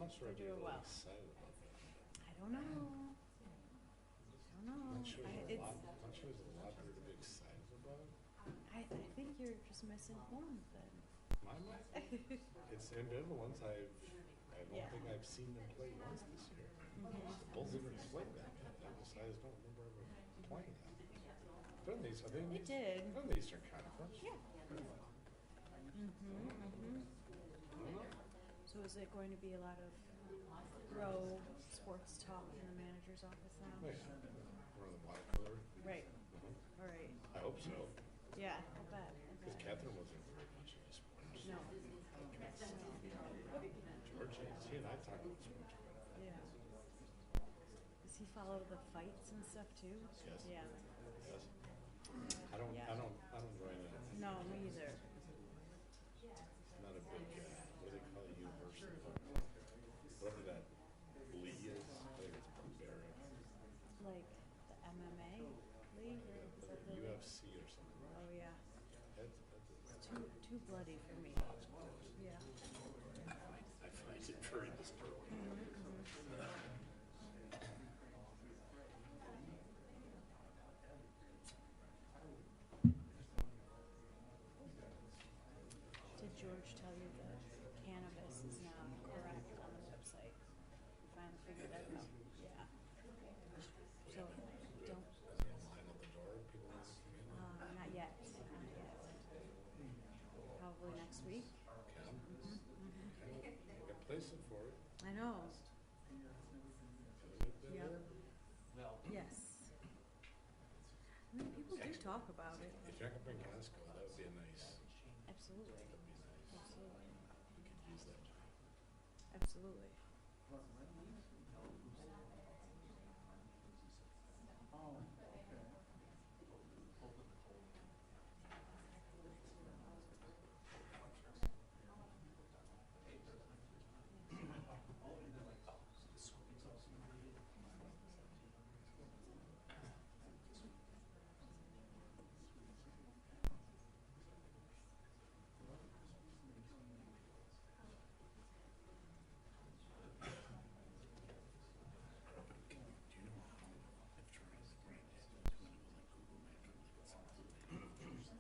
not sure I'd be doing really well. excited about that. I don't know. I'm not sure there's a lot there to be excited about. I think you're just misinformed then. My mind? It's ambivalent. I don't think I've seen them play once this year. The Bulls even played that. I just don't remember ever playing that. They're in the Eastern Conference. Yeah. So is it going to be a lot of pro sports talk in the manager's office now? Yeah. We're the black color. Right. All right. I hope so. Yeah, I'll bet. Because Catherine wasn't very much into sports. No. George, he and I talked about sports quite a bit. Yeah. Does he follow the fights and stuff too? Yes. Yeah. Yes. I don't join that. No, me either. I'm not a big, what do they call it, university? Whatever that league is. I think it's barbaric. Like the MMA league? Or is that the UFC or something. Oh yeah. It's Too bloody for me. Yeah. I find it very disturbing. Did George tell you that cannabis is now correct on the website? You finally figured that out. Yeah. So don't. Line at the door, people want to come in. Not yet. Not yet. Probably next week. Okay. Got places for it. I know. Yep. Yes. I mean, people do talk about it. If you're not going to bring Costco, that would be a nice. Absolutely. That'd be nice. Absolutely. We could use that. Absolutely.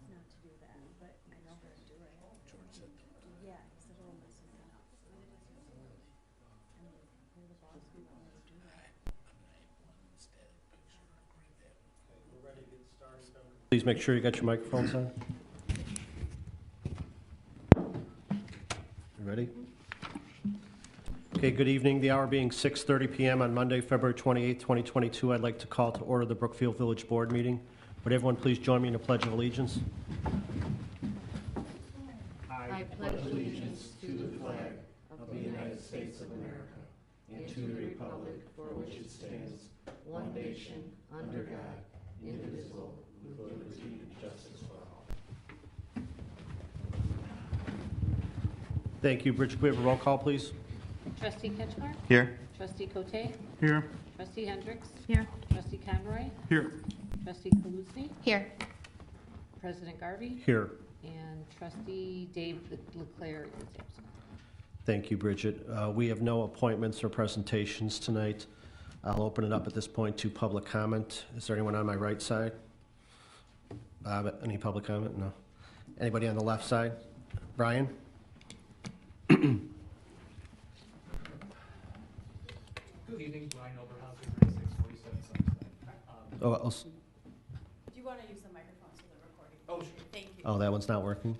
Not to do that, but I know how to do it. George said, Yeah, he said it'll mess something up. And you're the boss, we want to do that. We're ready to get started. Please make sure you got your microphones on. You ready? Okay, good evening. The hour being 6:30 p.m. on Monday, February 28, 2022. I'd like to call to order the Brookfield Village Board meeting. Would everyone please join me in a pledge of allegiance? I pledge allegiance to the flag of the United States of America and to the republic for which it stands, one nation, under God, indivisible, with liberty and justice for all. Thank you. Bridget, we have a roll call, please? Trustee Ketchmark? Here. Trustee Cote? Here. Trustee Hendricks? Here. Trustee Conroy? Here. Trustee Kaluzny? Here. President Garvey? Here. And Trustee Dave LeClere is absent. Thank you, Bridget. We have no appointments or presentations tonight. I'll open it up at this point to public comment. Is there anyone on my right side? Bob, any public comment? No. Anybody on the left side? Brian? Good evening, Brian Oberhauser, 3647 Sunnyside. Oh, Do you want to use the microphone so they're recording? Oh, sure. Thank you. oh, that one's not working.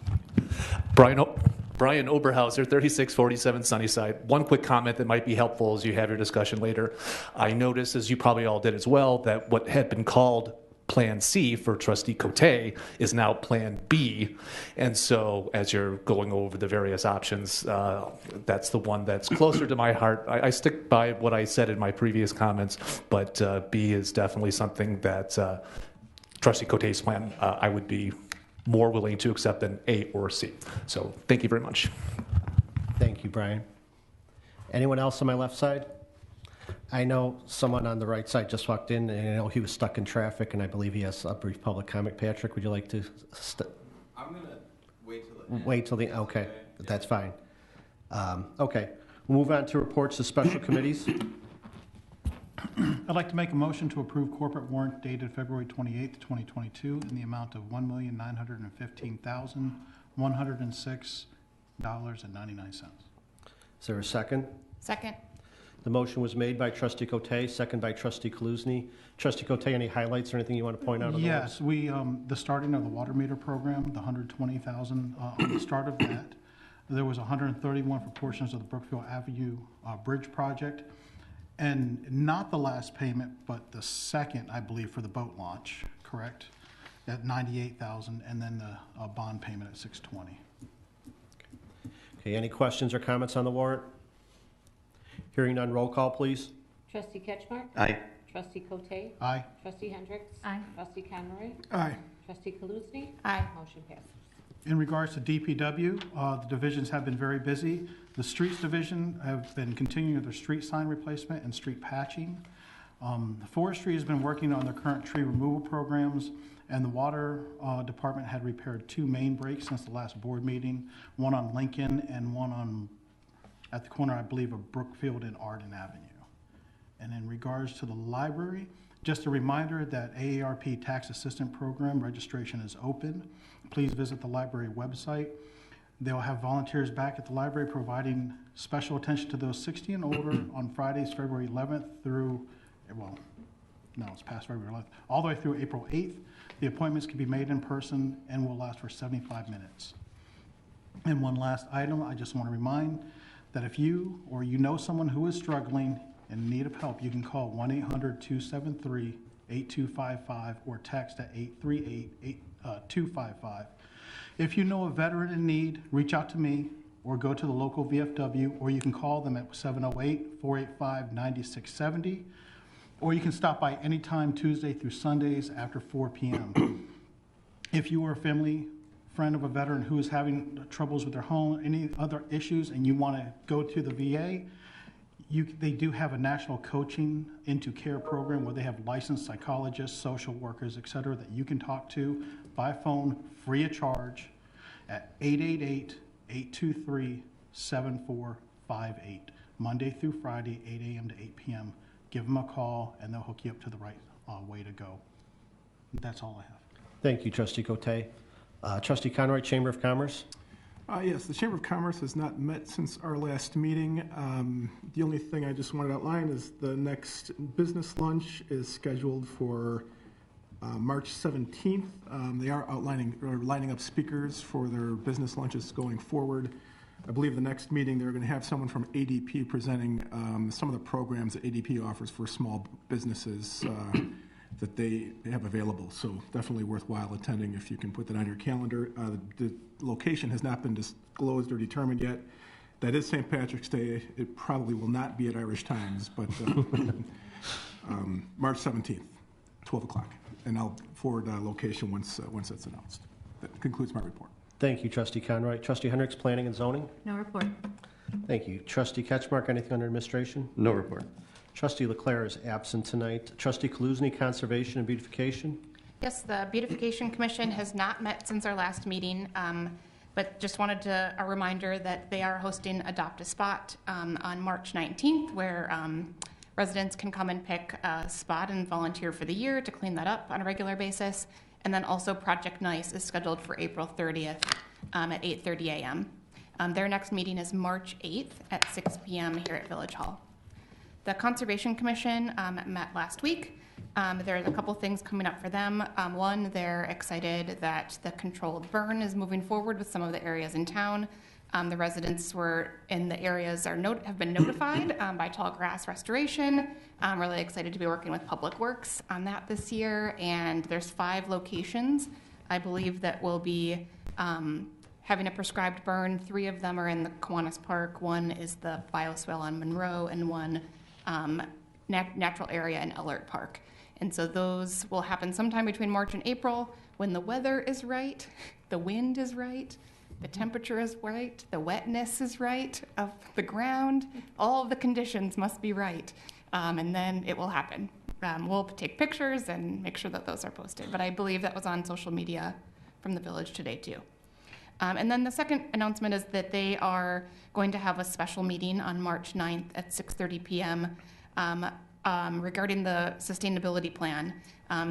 Brian Oberhauser, 3647 Sunnyside. One quick comment that might be helpful as you have your discussion later. I noticed, as you probably all did as well, that what had been called Plan C for Trustee Cote is now Plan B. And so as you're going over the various options, that's the one that's closer to my heart. I stick by what I said in my previous comments, but B is definitely something that Trustee Cote's plan I would be more willing to accept than A or C. So thank you very much. Thank you, Brian. Anyone else on my left side? I know someone on the right side just walked in, and I know he was stuck in traffic, and I believe he has a brief public comment. Patrick, would you like to? I'm going to wait till the end. Wait till the, okay, that's fine. Okay, We'll move on to reports of special committees. I'd like to make a motion to approve corporate warrant dated February 28th, 2022 in the amount of $1,915,106.99. Is there a second? Second. The motion was made by Trustee Cote, second by Trustee Kaluzny. Trustee Cote, any highlights or anything you want to point out? On Yes, we, the starting of the water meter program, the $120,000, on the start of that, there was 131 for portions of the Brookfield Avenue Bridge project. And not the last payment, but the second, I believe, for the boat launch, correct? At $98,000, and then the bond payment at $620. Okay, any questions or comments on the warrant? Hearing none, roll call, please. Trustee Ketchmark? Aye. Trustee Cote? Aye. Trustee Hendricks? Aye. Trustee Conroy? Aye. Trustee Kaluzny? Aye. Motion passes. In regards to DPW, the divisions have been very busy. The streets division have been continuing their street sign replacement and street patching. The forestry has been working on their current tree removal programs, and the water department had repaired 2 main breaks since the last board meeting, one on Lincoln and one on, at the corner, I believe, of Brookfield and Arden Avenue. And in regards to the library, just a reminder that AARP Tax Assistant Program registration is open. Please visit the library website. They'll have volunteers back at the library providing special attention to those 60 and older on Fridays, February 11th through, well, no, it's past February 11th, all the way through April 8th. The appointments can be made in person and will last for 75 minutes. And one last item, I just want to remind that if you or you know someone who is struggling and in need of help, you can call 1-800-273-8255 or text at 838-255. If you know a veteran in need, reach out to me or go to the local VFW, or you can call them at 708-485-9670, or you can stop by anytime Tuesday through Sundays after 4 p.m. If you are a family friend of a veteran who is having troubles with their home, any other issues, and you want to go to the VA, they do have a national coaching into care program where they have licensed psychologists, social workers, et cetera, that you can talk to by phone free of charge at 888-823-7458, Monday through Friday, 8 a.m. to 8 p.m. Give them a call and they'll hook you up to the right way to go. That's all I have. Thank you, Trustee Cote. Trustee Conroy, Chamber of Commerce. Yes, the Chamber of Commerce has not met since our last meeting. The only thing I just wanted to outline is the next business lunch is scheduled for March 17th. They are lining up speakers for their business lunches going forward. I believe the next meeting they're going to have someone from ADP presenting some of the programs that ADP offers for small businesses that they have available. So definitely worthwhile attending if you can put that on your calendar. The location has not been disclosed or determined yet. That is St. Patrick's Day. It probably will not be at Irish Times, but March 17th, 12 o'clock. And I'll forward location once that's announced. That concludes my report. Thank you, Trustee Conroy. Trustee Hendricks, Planning and Zoning. No report. Thank you. Trustee Ketchmark, anything under administration? No report. Trustee LeClere is absent tonight. Trustee Kaluzny, Conservation and Beautification. Yes, the Beautification Commission has not met since our last meeting, but just wanted a reminder that they are hosting Adopt a Spot on March 19th, where residents can come and pick a spot and volunteer for the year to clean that up on a regular basis. And then also Project Nice is scheduled for April 30th at 8:30 a.m. Their next meeting is March 8th at 6 p.m. here at Village Hall. The Conservation Commission met last week. There's a couple things coming up for them. One, they're excited that the controlled burn is moving forward with some of the areas in town. The residents were in the areas have been notified by Tallgrass Restoration. I'm really excited to be working with Public Works on that this year. And there's 5 locations, I believe, that will be having a prescribed burn. 3 of them are in the Kiwanis Park. 1 is the bioswale on Monroe, and 1 natural area in Ellert Park. And so those will happen sometime between March and April when the weather is right, the wind is right, the temperature is right, the wetness is right of the ground. All of the conditions must be right, and then it will happen. We'll take pictures and make sure that those are posted, but I believe that was on social media from the village today too. And then the second announcement is that they are going to have a special meeting on March 9th at 6:30 p.m. Regarding the sustainability plan.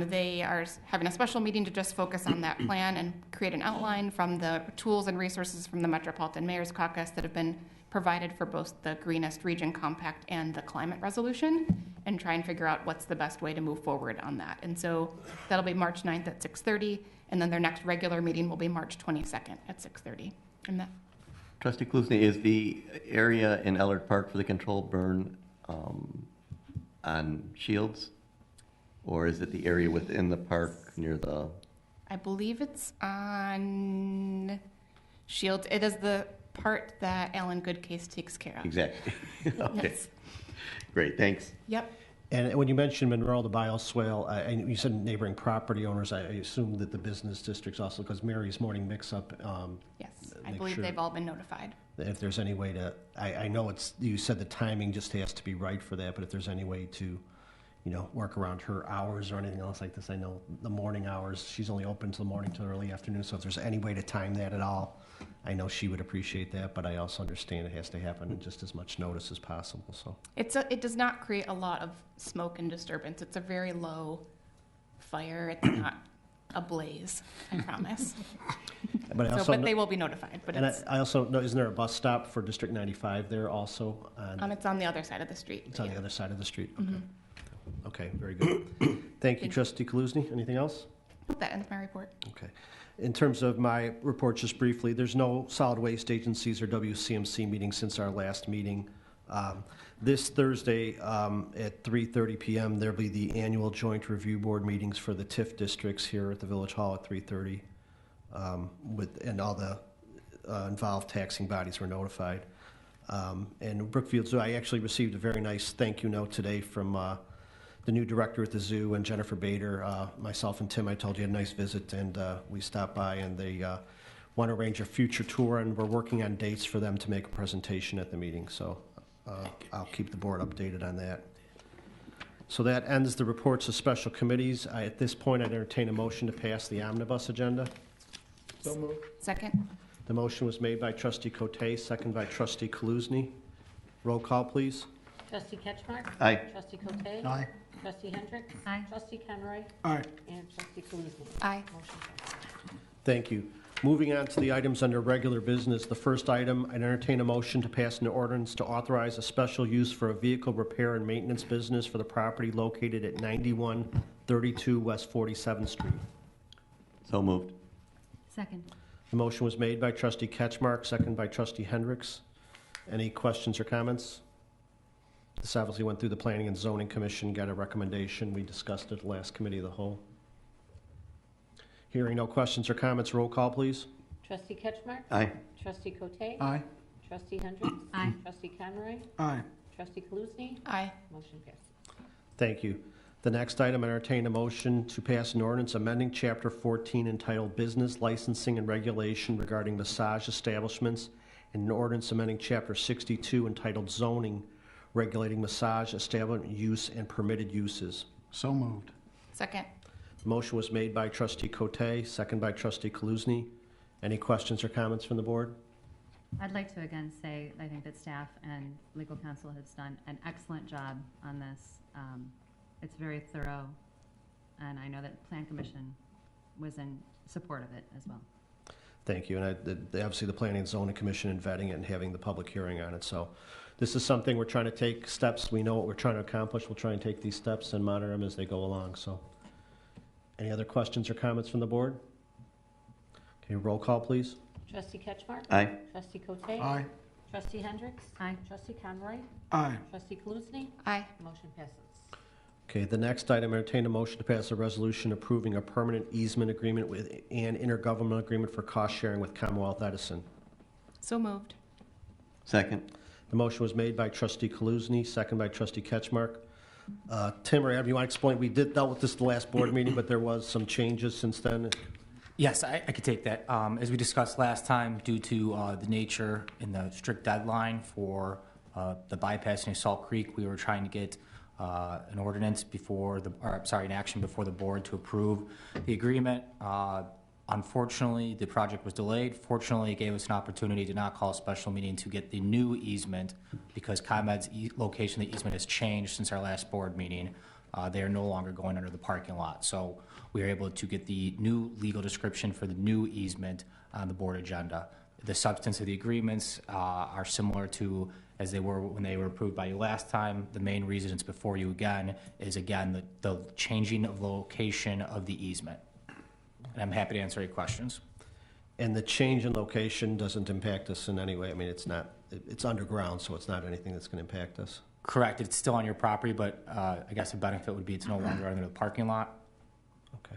They are having a special meeting to just focus on that plan and create an outline from the tools and resources from the Metropolitan Mayor's Caucus that have been provided for both the Greenest Region Compact and the climate resolution, and try and figure out what's the best way to move forward on that. And so that'll be March 9th at 6:30, and then their next regular meeting will be March 22nd at 6:30. And that. Trustee Kaluzny, is the area in Ellard Park for the controlled burn on Shields? Or is it the area within the park near the... I believe it's on Shields. It is the part that Alan Goodcase takes care of. Exactly. Okay. Yes. Great, thanks. Yep. And when you mentioned Monroe, the bioswale, and you said neighboring property owners, I assume that the business districts also, because Mary's morning mix-up. Yes, I make believe sure they've all been notified. If there's any way to, I know you said the timing just has to be right for that, but if there's any way to, work around her hours or anything else like this, I know the morning hours, she's only open till the morning till early afternoon, so if there's any way to time that at all, I know she would appreciate that, but I also understand it has to happen in just as much notice as possible, so. It does not create a lot of smoke and disturbance. It's a very low fire. It's not a blaze, I promise. But they will be notified. But I also know, isn't there a bus stop for District 95 there also? It's on the other side of the street. It's on the other side of the street, okay. Okay, very good. Thank you, Trustee Kaluzny. Anything else? That ends my report. Okay. In terms of my report, just briefly, there's no solid waste agencies or WCMC meetings since our last meeting. This Thursday at 3:30 p.m., there'll be the annual joint review board meetings for the TIF districts here at the Village Hall at 3:30, and all the involved taxing bodies were notified. And Brookfield Zoo, I actually received a very nice thank you note today from the new director at the zoo and Jennifer Bader. Myself and Tim, I told you, had a nice visit, and we stopped by, and they want to arrange a future tour, and we're working on dates for them to make a presentation at the meeting. So I'll keep the board updated on that. So that ends the reports of special committees. At this point, I'd entertain a motion to pass the omnibus agenda. So moved. Second. The motion was made by Trustee Cote, second by Trustee Kaluzny. Roll call, please. Trustee Ketchmark? Aye. Trustee Cote? Aye. Trustee Hendricks? Aye. Trustee Conroy? Aye. And Trustee Kaluzny? Aye. Motion passes. Thank you. Moving on to the items under regular business. The first item, I'd entertain a motion to pass an ordinance to authorize a special use for a vehicle repair and maintenance business for the property located at 9132 West 47th Street. So moved. Second. The motion was made by Trustee Ketchmark, second by Trustee Hendricks. Any questions or comments? This obviously went through the Planning and Zoning Commission, got a recommendation. We discussed it at the last committee of the whole. Hearing no questions or comments, roll call, please. Trustee Ketchmark? Aye. Trustee Cote? Aye. Trustee Hendricks? Aye. Trustee Conroy? Aye. Trustee Kaluzny? Aye. Motion passes. Thank you. The next item, I entertain a motion to pass an ordinance amending Chapter 14 entitled Business Licensing and Regulation regarding massage establishments, and an ordinance amending Chapter 62 entitled Zoning regulating massage establishment use and permitted uses. So moved. Second. The motion was made by Trustee Cote, second by Trustee Kaluzny. Any questions or comments from the board? I'd like to again say I think that staff and legal counsel has done an excellent job on this. It's very thorough, and I know that Plan Commission was in support of it as well. Thank you. And obviously the Planning and Zoning Commission and vetting it and having the public hearing on it. So this is something we're trying to take steps. We know what we're trying to accomplish. We'll try and take these steps and monitor them as they go along. So any other questions or comments from the board? Okay, roll call, please. Trustee Ketchmark? Aye. Trustee Cote? Aye. Trustee Hendricks? Aye. Trustee Conroy? Aye. Trustee Kaluzny? Aye. Motion passes. Okay, the next item, I entertain a motion to pass a resolution approving a permanent easement agreement with an intergovernmental agreement for cost sharing with Commonwealth Edison. So moved. Second. The motion was made by Trustee Kaluzny, second by Trustee Ketchmark. Tim or Adam, you want to explain? We dealt with this the last board meeting, but there was some changes since then. Yes, I could take that. As we discussed last time, due to the nature and the strict deadline for the bypassing of Salt Creek, we were trying to get an ordinance an action before the board to approve the agreement. Unfortunately, the project was delayed. Fortunately, it gave us an opportunity to not call a special meeting to get the new easement because ComEd's location of the easement has changed since our last board meeting. They are no longer going under the parking lot. So we were able to get the new legal description for the new easement on the board agenda. The substance of the agreements are similar to as they were when they were approved by you last time. The main reason it's before you again is, again, the changing of location of the easement. And I'm happy to answer any questions. And the change in location doesn't impact us in any way? I mean, it's underground, so it's not anything that's going to impact us? Correct. It's still on your property, but I guess the benefit would be it's no longer under the parking lot. Okay.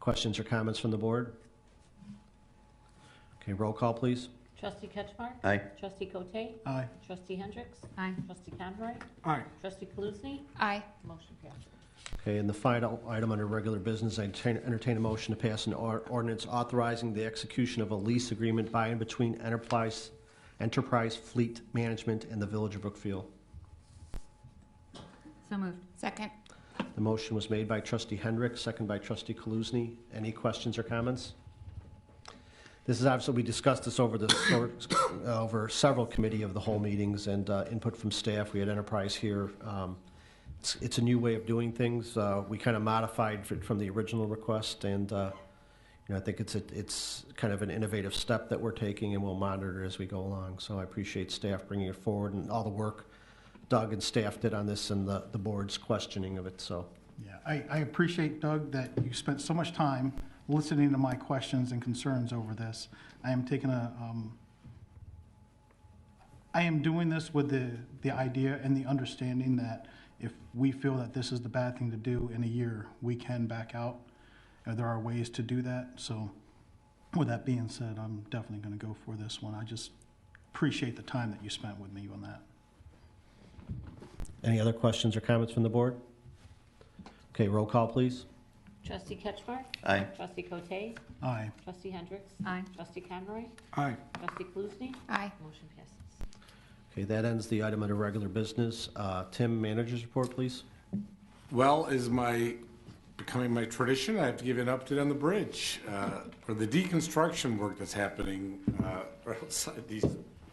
Questions or comments from the board? Okay, roll call, please. Trustee Ketchmark? Aye. Trustee Cote? Aye. Trustee Hendricks? Aye. Trustee Conroy? Aye. Trustee Kaluzny? Aye. Motion passes. Okay, and the final item under regular business, I entertain a motion to pass an ordinance authorizing the execution of a lease agreement by and between Enterprise Fleet Management and the Village of Brookfield. So moved. Second. The motion was made by Trustee Hendricks, second by Trustee Kaluzny. Any questions or comments? This is obviously, we discussed this over several committee of the whole meetings and input from staff. We had Enterprise here. It's a new way of doing things. We kind of modified from the original request, and I think it's kind of an innovative step that we're taking, and we'll monitor it as we go along. So I appreciate staff bringing it forward and all the work Doug and staff did on this and the board's questioning of it. So Yeah, I appreciate, Doug, that you spent so much time listening to my questions and concerns over this. I am doing this with the idea and the understanding that if we feel that this is the bad thing to do in a year, we can back out. There are ways to do that. So with that being said, I'm definitely going to go for this one. I just appreciate the time that you spent with me on that. any other questions or comments from the board? Okay, roll call, please. Trustee Ketchmark? Aye. Trustee Cote? Aye. Trustee Hendricks? Aye. Trustee Conroy? Aye. Trustee Kaluzny? Aye. Motion passes. Okay, that ends the item under regular business. Tim, manager's report, please. Well, as becoming my tradition, I have to give you an update on the bridge for the deconstruction work that's happening right outside these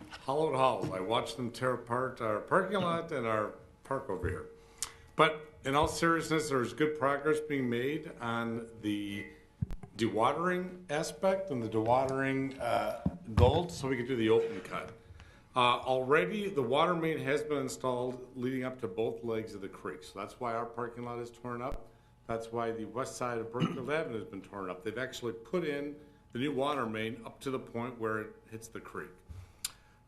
hollowed halls. I watched them tear apart our parking lot and our park over here. But in all seriousness, there's good progress being made on the dewatering aspect and the dewatering gold, so we can do the open cut. Already, the water main has been installed leading up to both legs of the creek, so that's why our parking lot is torn up. That's why the west side of Brookfield Avenue has been torn up. They've actually put in the new water main up to the point where it hits the creek.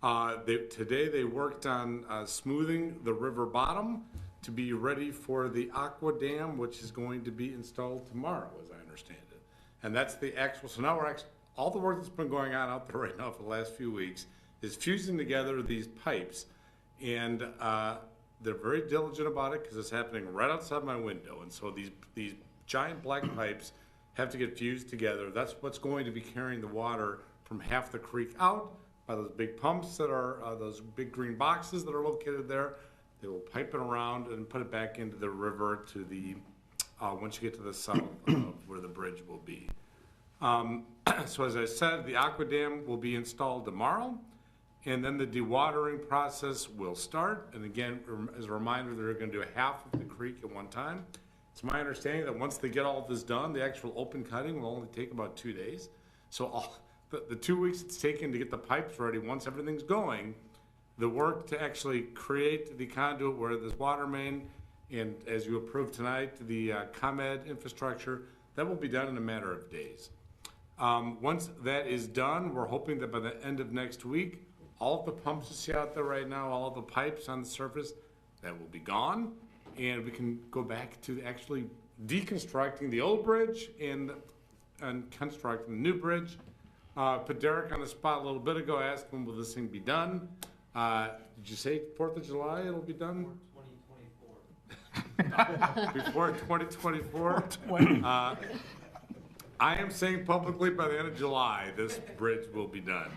Today they worked on smoothing the river bottom to be ready for the aqua dam, which is going to be installed tomorrow, as I understand it. And that's the actual, so now all the work that's been going on out there right now for the last few weeks is fusing together these pipes, and they're very diligent about it because it's happening right outside my window. And so these giant black pipes have to get fused together. That's what's going to be carrying the water from half the creek out by those big pumps that are those big green boxes that are located there. They will pipe it around and put it back into the river to the once you get to the south of where the bridge will be. So as I said, the aqua dam will be installed tomorrow, and then the dewatering process will start. And again, as a reminder, they're going to do half of the creek at one time. It's my understanding that once they get all of this done, the actual open cutting will only take about 2 days. So the 2 weeks it's taken to get the pipes ready, once everything's going, the work to actually create the conduit where this water main, and as you approved tonight, the ComEd infrastructure, that will be done in a matter of days. Once that is done, we're hoping that by the end of next week, all of the pumps you see out there right now, all of the pipes on the surface, that will be gone, and we can go back to actually deconstructing the old bridge and constructing the new bridge. Put Derek on the spot a little bit ago, asked him, will this thing be done? Did you say 4th of July it'll be done? 2024. Before 2024? I am saying publicly by the end of July, this bridge will be done.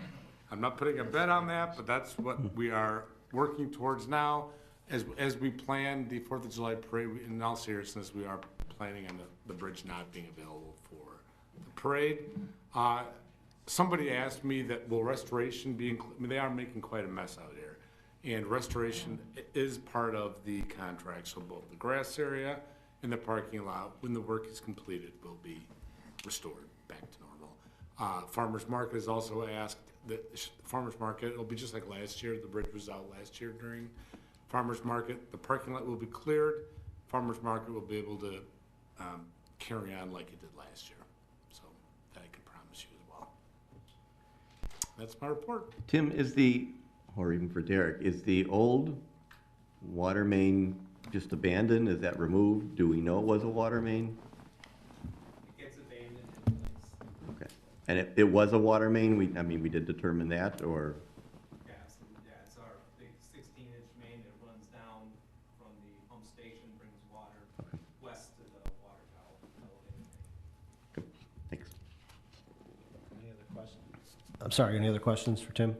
I'm not putting a bet on that, but that's what we are working towards now. As we plan the 4th of July parade, in all seriousness, we are planning on the bridge not being available for parade. Somebody asked me that will restoration be, I mean, they are making quite a mess out here. And restoration is part of the contract, so both the grass area and the parking lot, when the work is completed, will be restored back to normal. Farmers Market has also asked that Farmers Market, it'll be just like last year, the bridge was out last year during Farmers Market. The parking lot will be cleared. Farmers Market will be able to carry on like it did last year. So that I can promise you as well. That's my report. Tim, or even for Derek, is the old water main just abandoned? Is that removed? Do we know it was a water main? It gets abandoned in place. Okay. And it was a water main? We did determine that, or? Yeah, it's our big 16-inch main that runs down from the pump station, brings water west to the water tower. Okay. Thanks. Any other questions? I'm sorry, any other questions for Tim?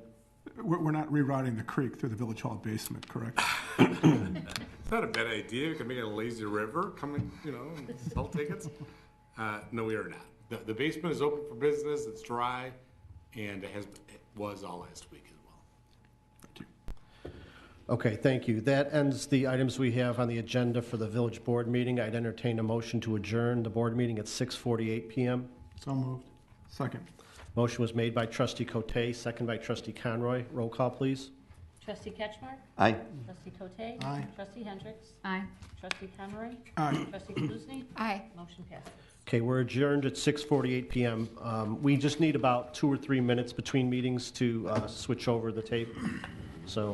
We're not rerouting the creek through the Village Hall basement, correct? It's not a bad idea. We can make it a lazy river, and sell tickets. No, we are not. The basement is open for business. It's dry, and it was all last week as well. Thank you. Okay, thank you. That ends the items we have on the agenda for the village board meeting. I'd entertain a motion to adjourn the board meeting at 6:48 PM. So moved. Second. Motion was made by trustee Cote, second by trustee Conroy. Roll call, please. Trustee Ketchmark? Aye. Trustee Cote? Aye. Trustee Hendricks? Aye. Trustee Conroy? Aye. Trustee Kaluzny? Aye. Motion passes. Okay, we're adjourned at 6:48 PM. We just need about 2 or 3 minutes between meetings to switch over the tape. So